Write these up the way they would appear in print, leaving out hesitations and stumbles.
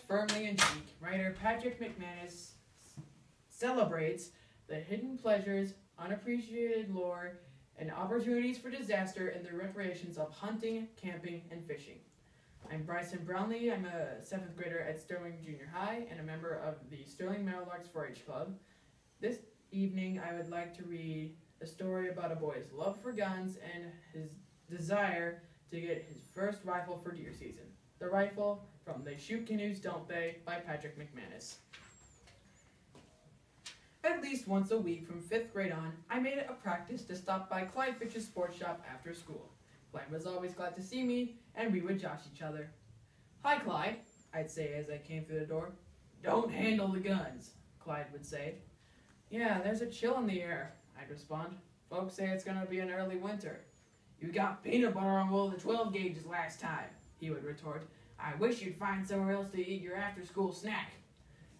firmly in cheek, writer Patrick McManus celebrates the hidden pleasures, unappreciated lore, and opportunities for disaster in the recreations of hunting, camping, and fishing. I'm Bryson Brownlee. I'm a 7th grader at Sterling Junior High and a member of the Sterling Meadowlarks 4-H Club. This evening, I would like to read a story about a boy's love for guns and his desire to get his first rifle for deer season. The Rifle from They Shoot Canoes, Don't They by Patrick McManus. At least once a week from 5th grade on, I made it a practice to stop by Clyde Fitch's sports shop after school. Clyde was always glad to see me, and we would josh each other. "Hi, Clyde," I'd say as I came through the door. "Don't handle the guns," Clyde would say. "Yeah, there's a chill in the air," I'd respond. "Folks say it's going to be an early winter." "You got peanut butter on one of the 12 gauges last time," he would retort. "I wish you'd find somewhere else to eat your after-school snack."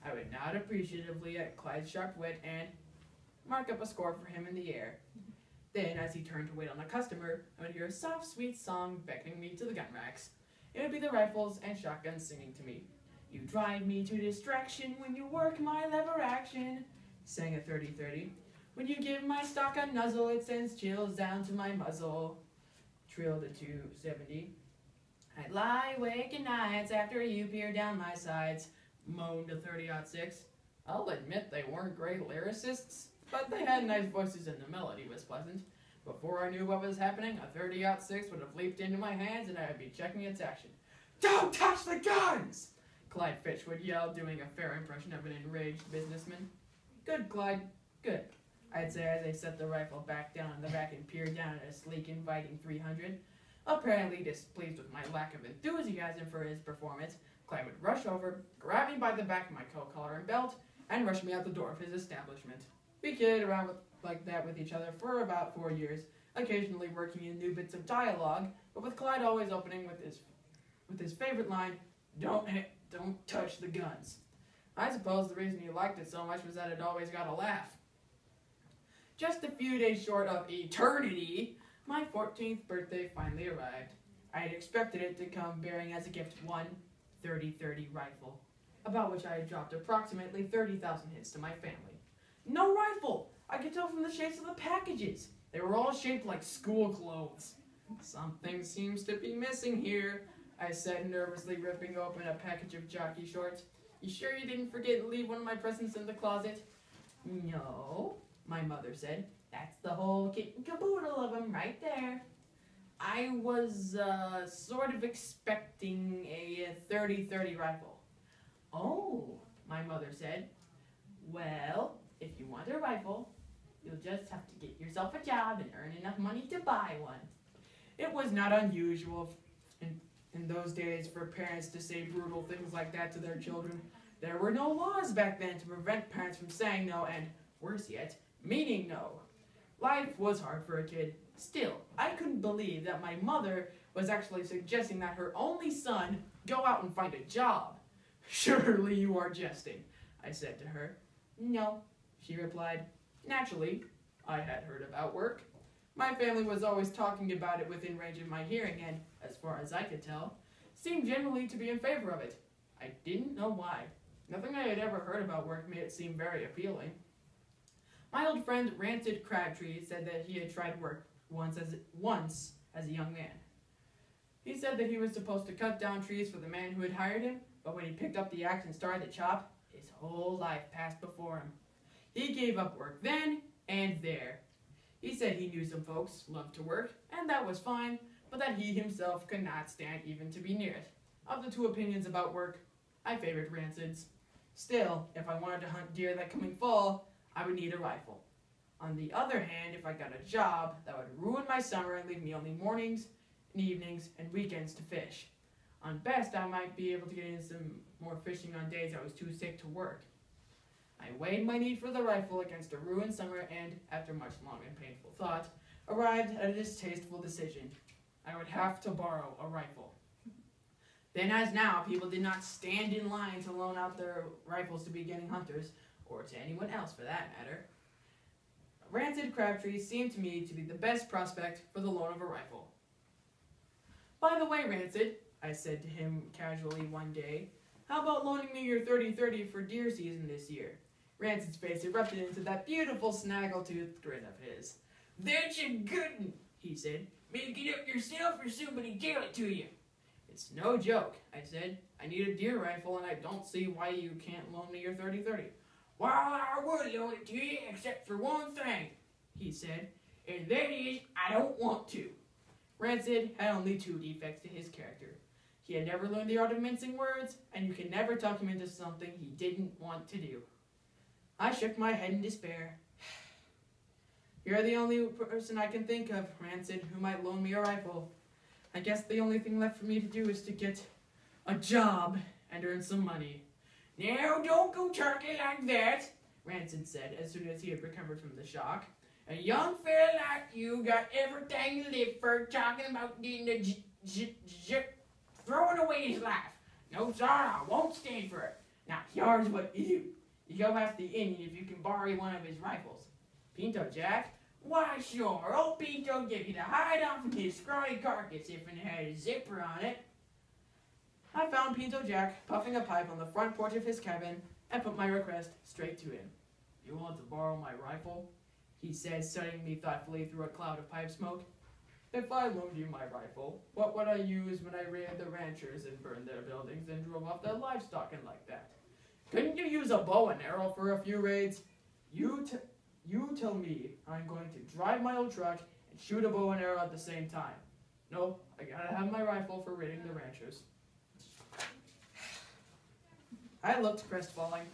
I would nod appreciatively at Clyde's sharp wit and mark up a score for him in the air. Then, as he turned to wait on a customer, I would hear a soft, sweet song beckoning me to the gun racks. It would be the rifles and shotguns singing to me. "You drive me to distraction when you work my lever action," sang a 30-30. "When you give my stock a nuzzle, it sends chills down to my muzzle," trilled a 270. "I'd lie awake at nights after you peer down my sides," moaned a 30-06. I'll admit they weren't great lyricists, but they had nice voices and the melody was pleasant. Before I knew what was happening, a 30-06 would have leaped into my hands and I would be checking its action. "Don't touch the guns!" Clyde Fitch would yell, doing a fair impression of an enraged businessman. "Good, Clyde, good," I'd say as I set the rifle back down in the back and peered down at a sleek, inviting 300. Apparently displeased with my lack of enthusiasm for his performance, Clyde would rush over, grab me by the back of my coat collar and belt, and rush me out the door of his establishment. We kidded around like that with each other for about 4 years, occasionally working in new bits of dialogue, but with Clyde always opening with his favorite line, Don't touch the guns." I suppose the reason he liked it so much was that it always got a laugh. Just a few days short of eternity, my 14th birthday finally arrived. I had expected it to come bearing as a gift one 30-30 rifle, about which I had dropped approximately 30,000 hits to my family. No rifle! I could tell from the shapes of the packages. They were all shaped like school clothes. "Something seems to be missing here," I said, nervously ripping open a package of jockey shorts. "You sure you didn't forget to leave one of my presents in the closet?" "No," my mother said. "That's the whole kit and caboodle of them right there." I was sort of expecting a 30-30 rifle. "Oh," my mother said. "Well, if you want a rifle, you'll just have to get yourself a job and earn enough money to buy one." It was not unusual in those days for parents to say brutal things like that to their children. There were no laws back then to prevent parents from saying no and, worse yet, meaning no. Life was hard for a kid. Still, I couldn't believe that my mother was actually suggesting that her only son go out and find a job. "Surely you are jesting," I said to her. "No," she replied. Naturally, I had heard about work. My family was always talking about it within range of my hearing and, as far as I could tell, seemed generally to be in favor of it. I didn't know why. Nothing I had ever heard about work made it seem very appealing. My old friend Rancid Crabtree said that he had tried work once as a young man. He said that he was supposed to cut down trees for the man who had hired him, but when he picked up the axe and started to chop, his whole life passed before him. He gave up work then and there. He said he knew some folks loved to work, and that was fine, but that he himself could not stand even to be near it. Of the two opinions about work, I favored Rancid's. Still, if I wanted to hunt deer that coming fall, I would need a rifle. On the other hand, if I got a job, that would ruin my summer and leave me only mornings and evenings and weekends to fish. On best, I might be able to get in some more fishing on days I was too sick to work. I weighed my need for the rifle against a ruined summer and, after much long and painful thought, arrived at a distasteful decision. I would have to borrow a rifle. Then as now, people did not stand in line to loan out their rifles to beginning hunters, or to anyone else for that matter. Rancid Crabtree seemed to me to be the best prospect for the loan of a rifle. "By the way, Rancid," I said to him casually one day, How about loaning me your 30-30 for deer season this year? Rancid's face erupted into that beautiful snaggletooth grin of his. That's a good one, he said. Make it up yourself or somebody tell it to you. It's no joke, I said. I need a deer rifle and I don't see why you can't loan me your 30-30. Well, I would loan it to you except for one thing, he said, and that is I don't want to. Rancid had only two defects to his character. He had never learned the art of mincing words, and you could never talk him into something he didn't want to do. I shook my head in despair. You're the only person I can think of, Rancid, who might loan me a rifle. I guess the only thing left for me to do is to get a job and earn some money. Now, don't go talking like that, Rancid said as soon as he had recovered from the shock. A young fella like you got everything to live for, talking about throwing away his life. No, sir, I won't stand for it. Now, here's what you do. You go ask the Indian if you can borrow one of his rifles. Pinto Jack? Why, sure, old Pinto give you the hide off of his scrawny carcass if it had a zipper on it. I found Pinto Jack puffing a pipe on the front porch of his cabin and put my request straight to him. You want to borrow my rifle? He said, studying me thoughtfully through a cloud of pipe smoke. If I loaned you my rifle, what would I use when I raided the ranchers and burned their buildings and drove off their livestock and like that? Couldn't you use a bow and arrow for a few raids? You tell me I'm going to drive my old truck and shoot a bow and arrow at the same time. No, I gotta have my rifle for raiding the ranchers. I looked crestfallen,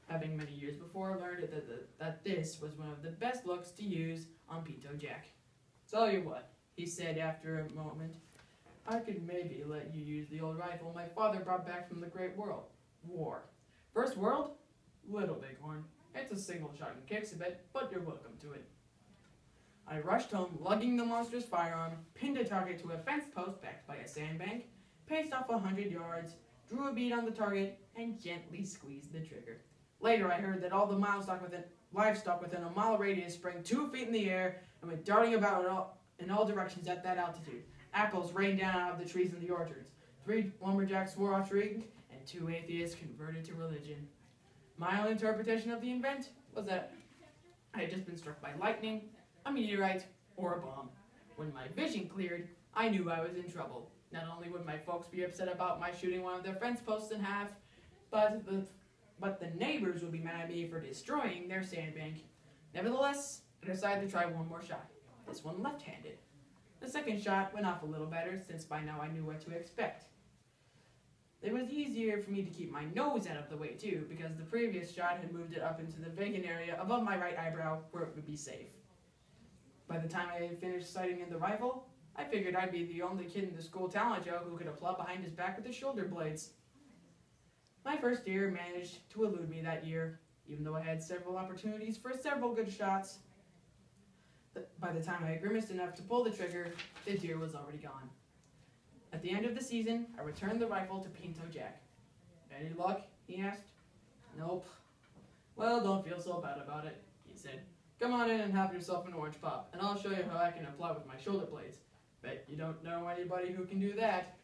having many years before learned that this was one of the best looks to use on Pinto Jack. Tell you what, he said after a moment, I could maybe let you use the old rifle my father brought back from the Great War. First World? Little Bighorn. It's a single shot and kicks a bit, but you're welcome to it. I rushed home, lugging the monstrous firearm, pinned a target to a fence post backed by a sandbank, paced off 100 yards, drew a bead on the target, and gently squeezed the trigger. Later, I heard that all the livestock within a mile radius sprang 2 feet in the air and went darting about in all directions at that altitude. Apples rained down out of the trees in the orchards. 3 lumberjacks swore off shriek, and 2 atheists converted to religion. My own interpretation of the event was that I had just been struck by lightning, a meteorite, or a bomb. When my vision cleared, I knew I was in trouble. Not only would my folks be upset about my shooting one of their fence posts in half, but the neighbors would be mad at me for destroying their sandbank. Nevertheless, I decided to try one more shot, this one left-handed. The second shot went off a little better, since by now I knew what to expect. It was easier for me to keep my nose out of the way too, because the previous shot had moved it up into the vacant area above my right eyebrow, where it would be safe. By the time I had finished sighting in the rifle, I figured I'd be the only kid in the school talent show who could applaud behind his back with his shoulder blades. My first deer managed to elude me that year, even though I had several opportunities for several good shots. By the time I had grimaced enough to pull the trigger, the deer was already gone. At the end of the season, I returned the rifle to Pinto Jack. Any luck? He asked. Nope. Well, don't feel so bad about it, he said. Come on in and have yourself an orange pop, and I'll show you how I can apply with my shoulder blades. Bet you don't know anybody who can do that.